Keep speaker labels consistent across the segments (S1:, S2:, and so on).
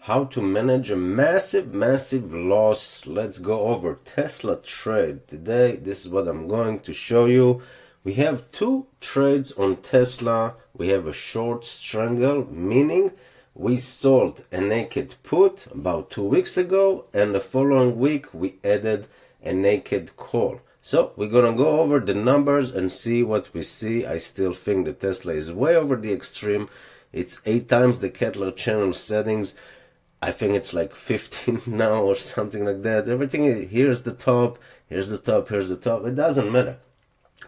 S1: how to manage a massive loss. Let's go over Tesla trade today. This is what I'm going to show you. We have two trades on Tesla. We have a short strangle, meaning we sold a naked put about 2 weeks ago, and the following week we added a naked call. So we're gonna go over the numbers and see what we see. I still think that Tesla is way over the extreme. It's 8 times the Kettler channel settings. I think it's like 15 now or something like that. Everything, here's the top, here's the top, here's the top. It doesn't matter.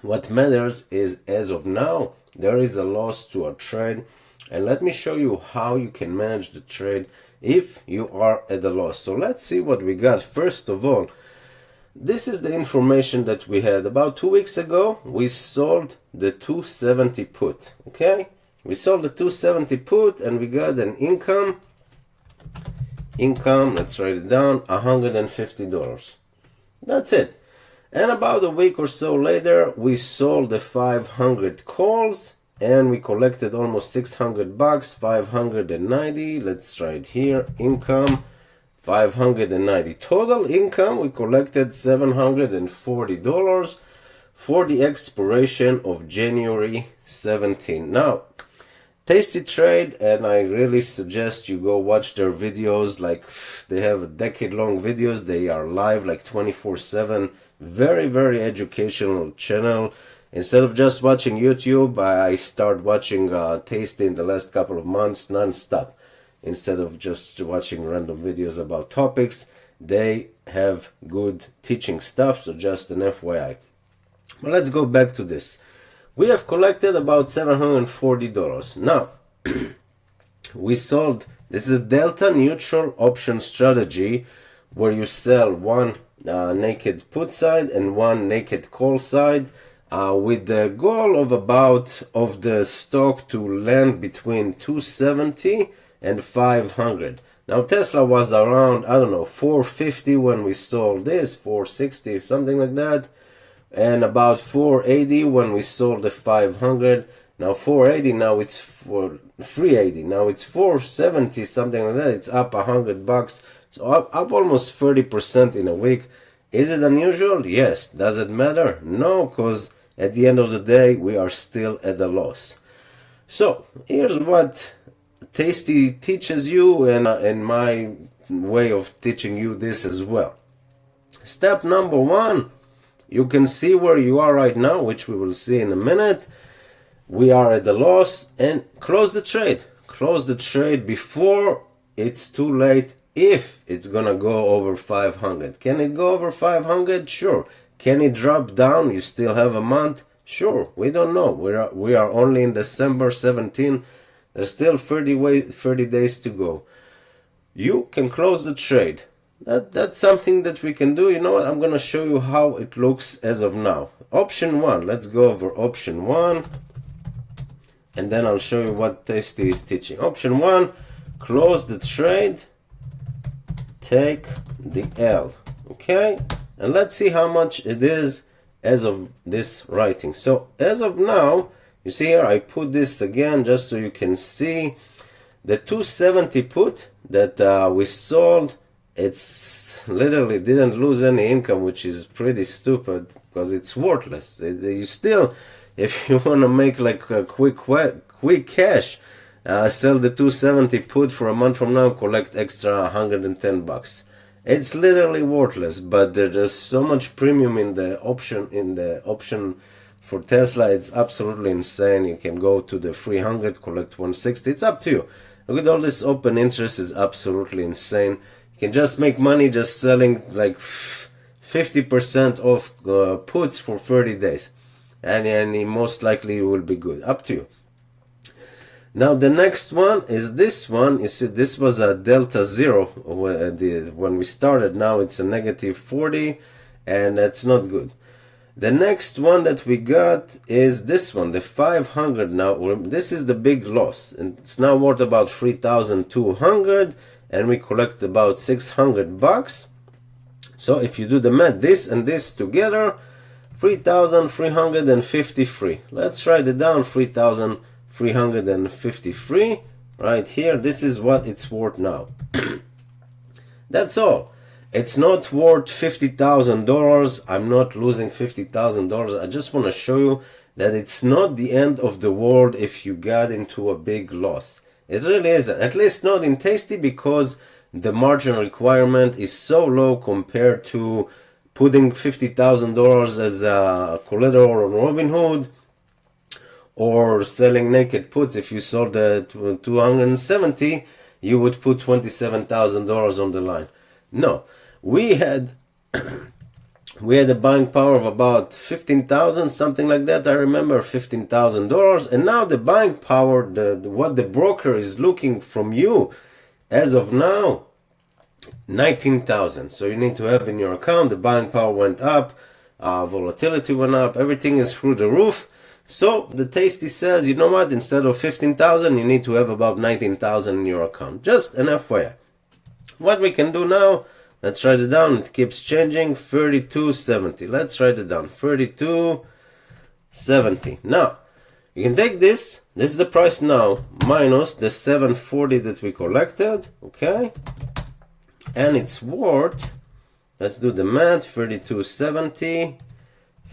S1: What matters is, as of now, there is a loss to a trade. And let me show you how you can manage the trade if you are at a loss. So let's see what we got. First of all, this is the information that we had. About 2 weeks ago, we sold the 270 put. Okay? We sold the 270 put and we got an income, let's write it down, $150. That's it. And about a week or so later, we sold the 500 calls and we collected almost 600 bucks, 590. Let's write here, income, 590. Total income, we collected $740 for the expiration of January 17. Now, tasty trade, and I really suggest you go watch their videos. Like, they have a decade-long videos. They are live like 24/7. Very educational channel. Instead of just watching YouTube, I start watching Tasty in the last couple of months non-stop. Instead of just watching random videos about topics, they have good teaching stuff, so just an FYI. But let's go back to this. We have collected about $740. Now, we sold, this is a delta neutral option strategy where you sell one naked put side and one naked call side with the goal of the stock to land between 270 and 500. Now Tesla was around, I don't know, 450 when we sold this, 460, something like that, and about 480 when we sold the 500. Now 480, now it's 380, now it's 470, something like that. It's up $100, so up almost 30% in a week. Is it unusual? Yes. Does it matter? No, because at the end of the day, we are still at a loss. So here's what Tasty teaches you, and my way of teaching you this as well. Step number one, you can see where you are right now, which we will see in a minute. We are at a loss, and close the trade. Close the trade before it's too late. If it's gonna go over 500. Can it go over 500? Sure. Can it drop down? You still have a month? Sure. We don't know. We are only in December 17. There's still 30 days to go. You can close the trade. That's something that we can do. You know what? I'm gonna show you how it looks as of now. Option 1. Let's go over option 1. And then I'll show you what Tasty is teaching. Option 1. Close the trade. Take the L. Okay? And let's see how much it is as of this writing. So as of now, you see here, I put this again just so you can see the 270 put that we sold. It's literally didn't lose any income, which is pretty stupid because it's worthless. You still, if you want to make like a quick cash, sell the 270 put for a month from now, collect extra 110 bucks. It's literally worthless, but there's so much premium in the option for Tesla. It's absolutely insane. You can go to the 300, collect 160. It's up to you. Look at all this open interest, is absolutely insane. You can just make money just selling like 50% off puts for 30 days, and most likely you will be good. Up to you. Now the next one is this one. You see, this was a delta zero when we started. Now it's a negative 40, and that's not good. The next one that we got is this one, the 500. Now this is the big loss, and it's now worth about 3,200, and we collect about 600 bucks. So if you do the math, this and this together, 3,353. Let's write it down, 3,353. right here, this is what it's worth now. That's all. It's not worth $50,000. I'm not losing $50,000. I just want to show you that it's not the end of the world if you got into a big loss. It really isn't. At least not in Tasty, because the margin requirement is so low compared to putting $50,000 as a collateral on Robinhood, or selling naked puts. If you sold at 270, you would put $27,000 on the line. No, we had a buying power of about 15,000, something like that. I remember $15,000, and now the buying power, what the broker is looking from you as of now, 19,000. So you need to have in your account. The buying power went up, volatility went up, everything is through the roof. So the Tasty says, you know what, instead of 15,000, you need to have about 19,000 in your account. Just an FYI. What we can do now, let's write it down. It keeps changing. 32.70. Let's write it down. 32.70. Now, you can take this. This is the price now, minus the 740 that we collected. Okay? And it's worth, let's do the math, 32.70.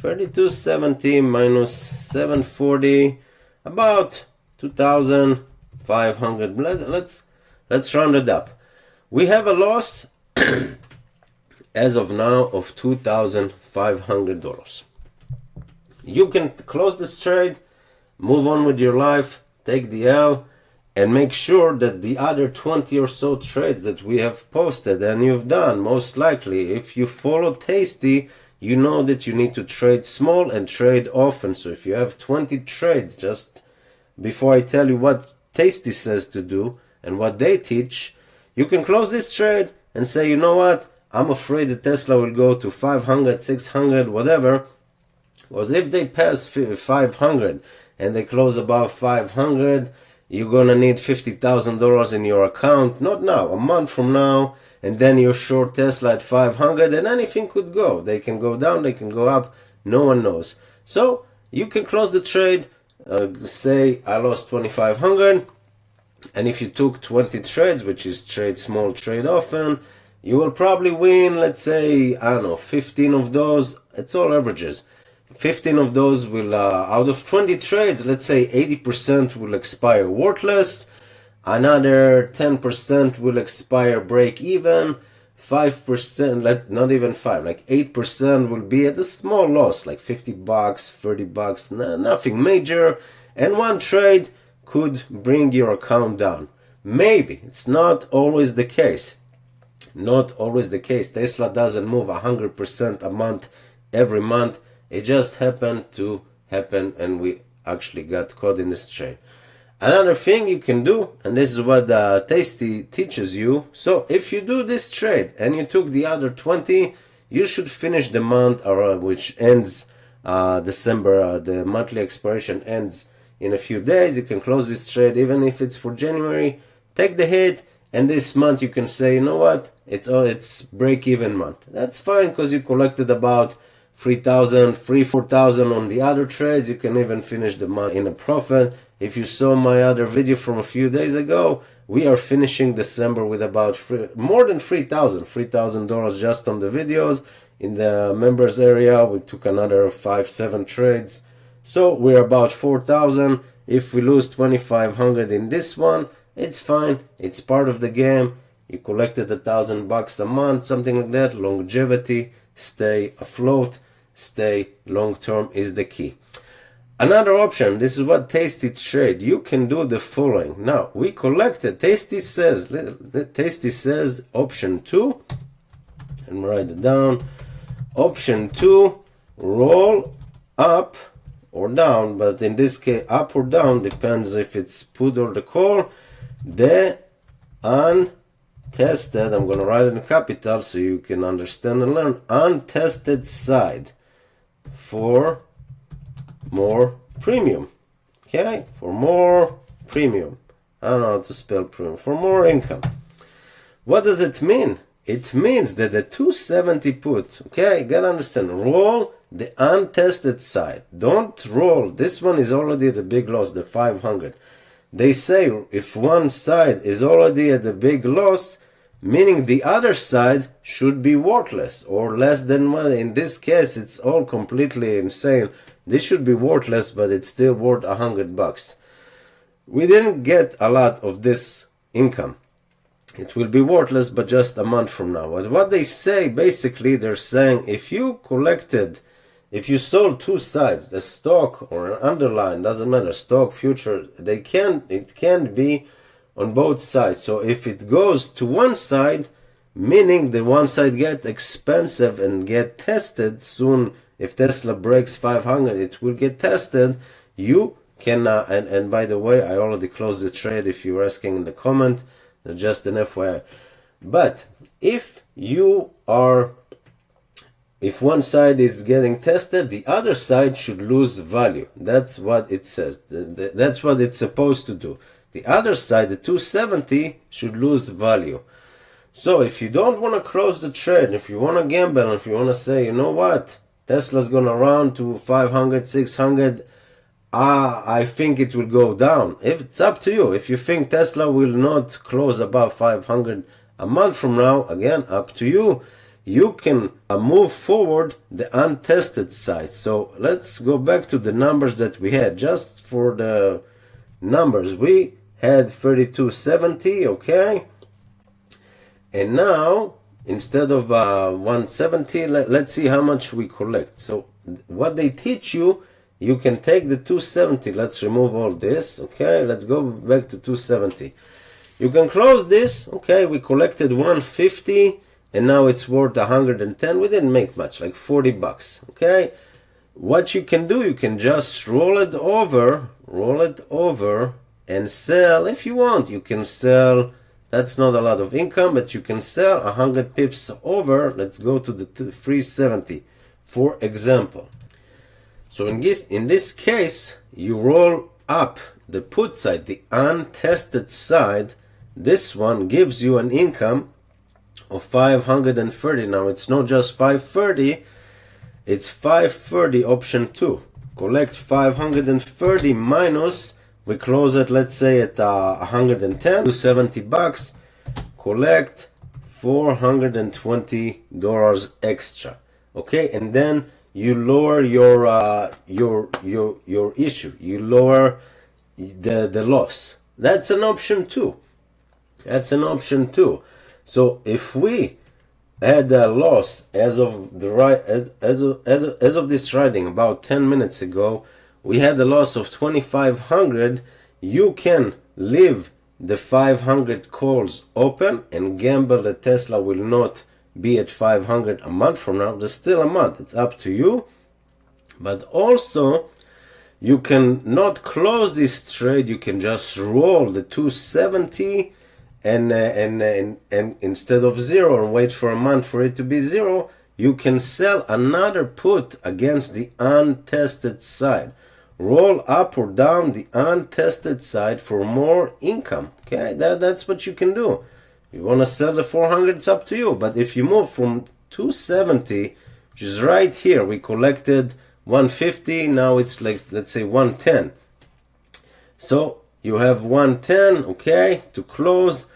S1: 32.70 minus 740, about 2,500. Let's round it up. We have a loss as of now of $2,500. You can close this trade, move on with your life, take the L, and make sure that the other 20 or so trades that we have posted and you've done, most likely, if you follow Tasty, you know that you need to trade small and trade often. So if you have 20 trades, just before I tell you what Tasty says to do and what they teach, you can close this trade and say, you know what, I'm afraid that Tesla will go to 500, 600, whatever. Because if they pass 500 and they close above 500, you're gonna need $50,000 in your account. Not now, a month from now. And then you're short Tesla at 500, and anything could go. They can go down, they can go up, no one knows. So you can close the trade, say I lost 2,500, and if you took 20 trades, which is trade small, trade often, you will probably win, let's say, I don't know, 15 of those. It's all averages. 15 of those will, out of 20 trades, let's say 80% will expire worthless. Another 10% will expire break even. 5%, not even 5, like 8% will be at a small loss, like $50, $30, nothing major. And one trade could bring your account down. Maybe. It's not always the case. Not always the case. Tesla doesn't move 100% a month every month. It just happened to happen, and we actually got caught in this trade. Another thing you can do, and this is what Tasty teaches you. So if you do this trade and you took the other 20, you should finish the month, which ends December. The monthly expiration ends in a few days. You can close this trade even if it's for January. Take the hit, and this month you can say, you know what, it's break-even month. That's fine, because you collected about 3,000, 4,000 on the other trades. You can even finish the month in a profit. If you saw my other video from a few days ago, we are finishing December with about more than $3,000 just on the videos. In the members area, we took another 5-7 trades. So we're about 4,000. If we lose 2,500 in this one, it's fine. It's part of the game. You collected $1,000 a month, something like that. Longevity, stay afloat, stay long term is the key. Another option, this is what Tasty trade. You can do the following. Now, we collected, Tasty says option 2, and write it down. Option 2, roll up or down, but in this case, up or down, depends if it's put or the call. The untested, I'm going to write it in capital so you can understand and learn, untested side for more premium. Okay, for more premium. I don't know how to spell premium. For more income. What does it mean? It means that the 270 put, okay, you gotta understand, roll the untested side. Don't roll. This one is already the big loss, the 500. they say if one side is already at a big loss, meaning the other side should be worthless or less than money. In this case, it's all completely insane. This should be worthless, but it's still worth $100. We didn't get a lot of this income. It will be worthless, but just a month from now. But what they say, basically, they're saying if you sold two sides, the stock or an underline, doesn't matter, stock, future, it can be on both sides. So if it goes to one side, meaning the one side get expensive and get tested soon, if Tesla breaks 500, it will get tested. You can, and by the way, I already closed the trade if you're asking in the comment, just an FYI. But if one side is getting tested, the other side should lose value. That's what it says. That's what it's supposed to do. The other side, the 270, should lose value. So if you don't want to close the trade, if you want to gamble, if you want to say, you know what, Tesla's going to run to 500, 600, I think it will go down. If it's up to you. If you think Tesla will not close above 500 a month from now, again, up to you. You can move forward the untested side. So let's go back to the numbers that we had. Just for the numbers, we had 3270, okay? And now, instead of 170, let's see how much we collect. So what they teach you, you can take the 270. Let's remove all this, okay? Let's go back to 270. You can close this, okay? We collected 150. And now it's worth 110. We didn't make much, like $40, okay? What you can do, you can just roll it over, and sell if you want. You can sell, that's not a lot of income, but you can sell 100 pips over. Let's go to the 370, for example. So in this case, you roll up the put side, the untested side. This one gives you an income of 530. Now it's not just 530, it's 530 option 2. Collect 530 minus, we close it, let's say at 110, $270. Collect $420 extra. Okay, and then you lower your issue. You lower the loss. That's an option 2. So if we had a loss as of this writing about 10 minutes ago, we had a loss of 2,500. You can leave the 500 calls open and gamble that Tesla will not be at 500 a month from now. There's still a month. It's up to you. But also, you can not close this trade. You can just roll the 270 and instead of 0 and wait for a month for it to be 0, you can sell another put against the untested side. Roll up or down the untested side for more income. Okay, that's what you can do. You want to sell the 400, it's up to you. But if you move from 270, which is right here, we collected 150, now it's like, let's say 110. So you have 110, okay, to close.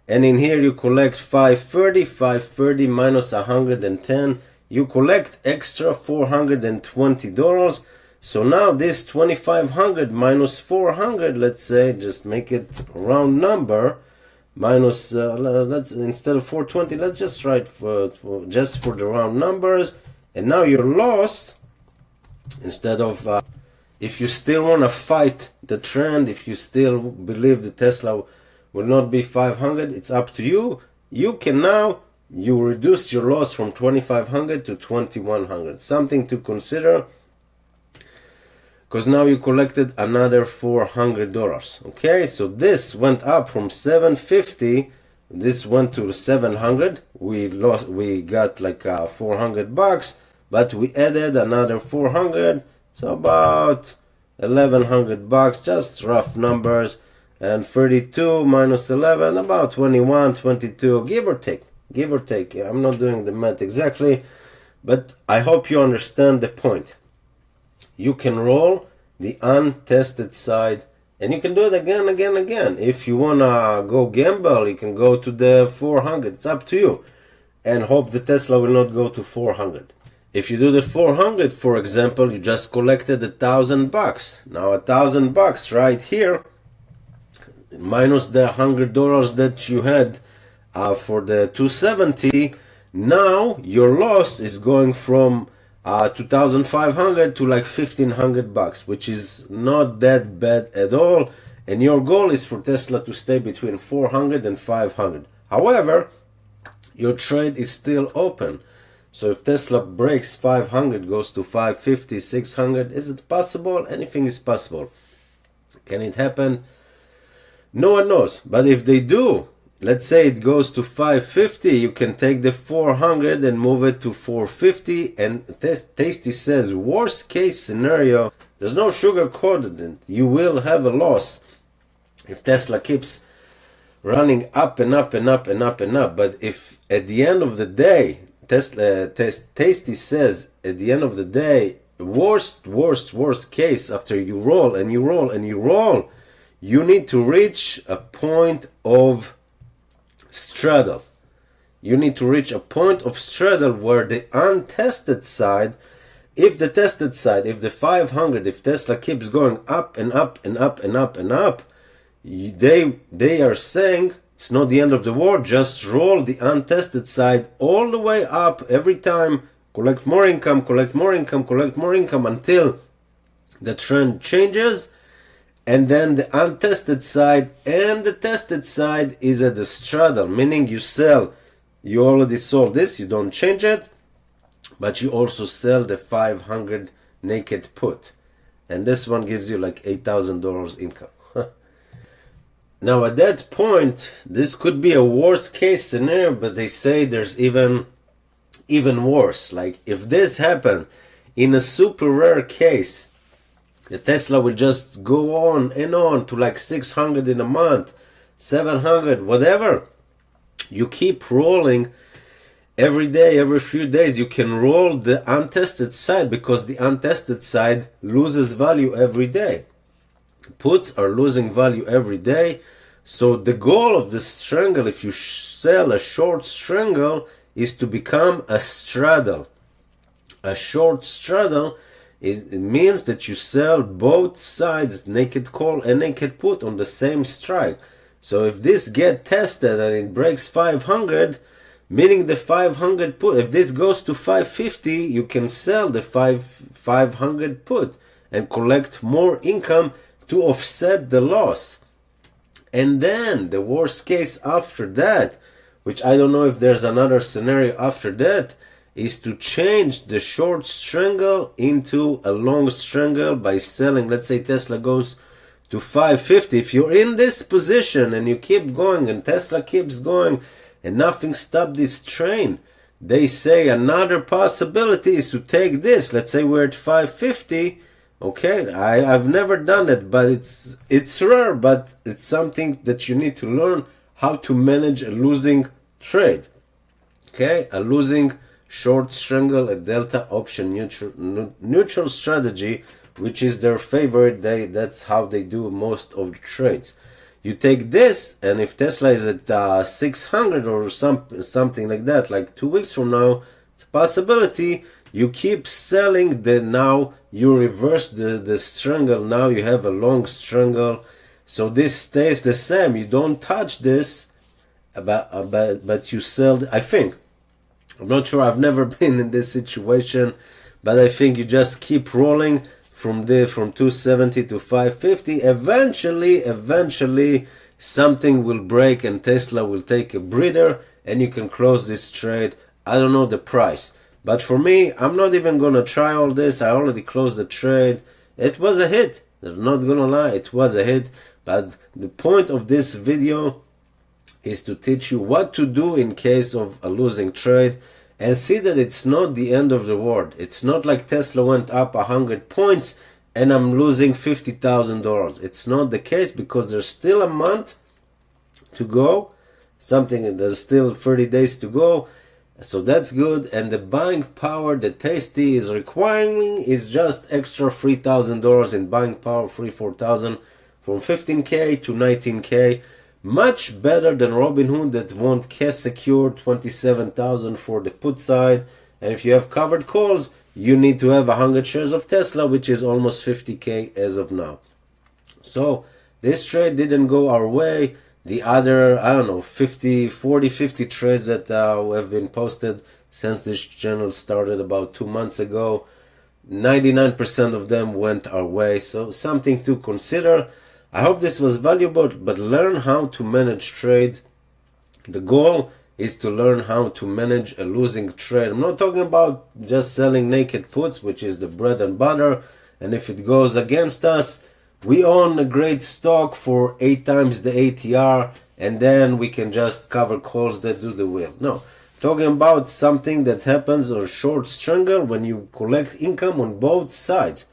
S1: And in here you collect 530 minus 110. You collect extra $420. So now this 2,500 minus 400, let's say, just make it a round number, minus, let's, instead of 420, let's just write just for the round numbers. And now your loss, instead of, if you still want to fight the trend, if you still believe the Tesla will not be 500, it's up to you. You can now, you reduce your loss from 2,500 to 2,100. Something to consider, because now you collected another $400. Okay, so this went up from 750, this went to 700. We got like $400, but we added another 400, so about $1,100, just rough numbers. And 32 minus 11, about 21, 22, give or take. I'm not doing the math exactly, but I hope you understand the point. You can roll the untested side And you can do it again, again, again. If you wanna go gamble, you can go to the 400. It's up to you. And hope the Tesla will not go to 400. If you do the 400, for example, you just collected $1,000. Now $1,000 right here, minus the $100 that you had for the 270. Now your loss is going from 2,500 to like $1,500, which is not that bad at all. And your goal is for Tesla to stay between 400 and 500. However, your trade is still open. So if Tesla breaks 500, goes to 550, 600, is it possible? Anything is possible. Can it happen? No one knows. But if they do, let's say it goes to 550, you can take the 400 and move it to 450. And Tasty says, worst case scenario, there's no sugar coated. You will have a loss if Tesla keeps running up and up and up and up and up. But if at the end of the day, Tasty says at the end of the day, worst case, after you roll and you roll and you roll, you need to reach a point of straddle. You need to reach a point of straddle where the untested side, if the tested side, if the 500, if Tesla keeps going up and up and up and up and up, they are saying it's not the end of the world. Just roll the untested side all the way up every time, collect more income, collect more income, collect more income until the trend changes. And then the untested side and the tested side is at the straddle, meaning you sell, you already sold this, you don't change it, but you also sell the 500 naked put. And this one gives you like $8,000 income. Now at that point, this could be a worst case scenario, but they say there's even worse. Like if this happened in a super rare case, the Tesla will just go on and on to like 600 in a month, 700, whatever. You keep rolling every day, every few days. You can roll the untested side because the untested side loses value every day. Puts are losing value every day. So the goal of the strangle, if you sell a short strangle, is to become a straddle. A short straddle it means that you sell both sides, naked call and naked put, on the same strike. So if this get tested and it breaks 500, meaning the 500 put, if this goes to 550, you can sell the 500 put and collect more income to offset the loss. And then the worst case after that, which I don't know if there's another scenario after that, is to change the short strangle into a long strangle by selling. Let's say Tesla goes to 550. If you're in this position and you keep going and Tesla keeps going and nothing stopped this train, they say another possibility is to take this. Let's say we're at 550. Okay, I've never done it, but it's rare, but it's something that you need to learn how to manage a losing trade. Okay, a losing short strangle, a delta option neutral strategy, which is their favorite. That's how they do most of the trades. You take this, and if Tesla is at 600 or something like that, like 2 weeks from now, it's a possibility. You keep selling, now you reverse the strangle. Now you have a long strangle. So this stays the same. You don't touch this, but you sell. I think. I'm not sure. I've never been in this situation, but I think you just keep rolling from 270 to 550. Eventually, something will break and Tesla will take a breather, and you can close this trade. I don't know the price. But for me, I'm not even gonna try all this. I already closed the trade. It was a hit. I'm not gonna lie, it was a hit. But the point of this video is to teach you what to do in case of a losing trade, and see that it's not the end of the world. It's not like Tesla went up 100 points and I'm losing $50,000. It's not the case, because there's still a month to go. There's still 30 days to go. So that's good. And the buying power that Tasty is requiring is just extra $3,000 in buying power, $4,000 from 15K to 19K. Much better than Robinhood that want cash secure 27,000 for the put side. And if you have covered calls, you need to have 100 shares of Tesla, which is almost 50K as of now. So this trade didn't go our way. The other, I don't know, 50 trades that have been posted since this channel started about 2 months ago, 99% of them went our way. So something to consider. I hope this was valuable, but learn how to manage trade. The goal is to learn how to manage a losing trade. I'm not talking about just selling naked puts, which is the bread and butter. And if it goes against us, we own a great stock for 8 times the ATR, and then we can just cover calls that do the wheel. No, talking about something that happens on short strangle when you collect income on both sides.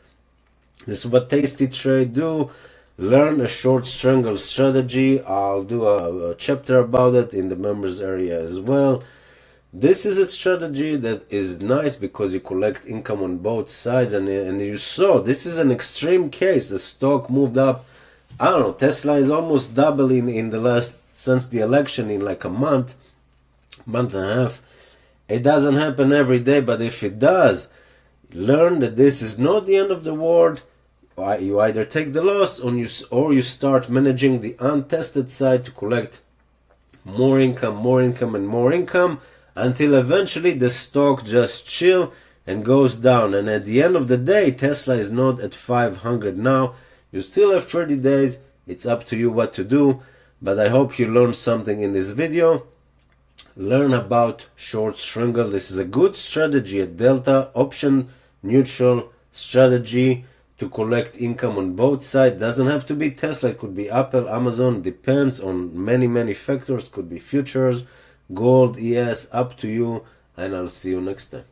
S1: This is what Tasty Trade do. Learn a short strangle strategy. I'll do a chapter about it in the members area as well. This is a strategy that is nice because you collect income on both sides, and you saw this is an extreme case. The stock moved up. I don't know, Tesla is almost doubling in the last, since the election, in like a month and a half. It doesn't happen every day, but if it does, learn that this is not the end of the world. You either take the loss or you start managing the untested side to collect more income, and more income, until eventually the stock just chill and goes down. And at the end of the day, Tesla is not at 500 now. You still have 30 days. It's up to you what to do. But I hope you learned something in this video. Learn about short strangle. This is a good strategy, a delta option neutral strategy to collect income on both sides. Doesn't have to be Tesla. It could be Apple, Amazon. Depends on many factors. Could be futures, gold, ES. Up to you. And I'll see you next time.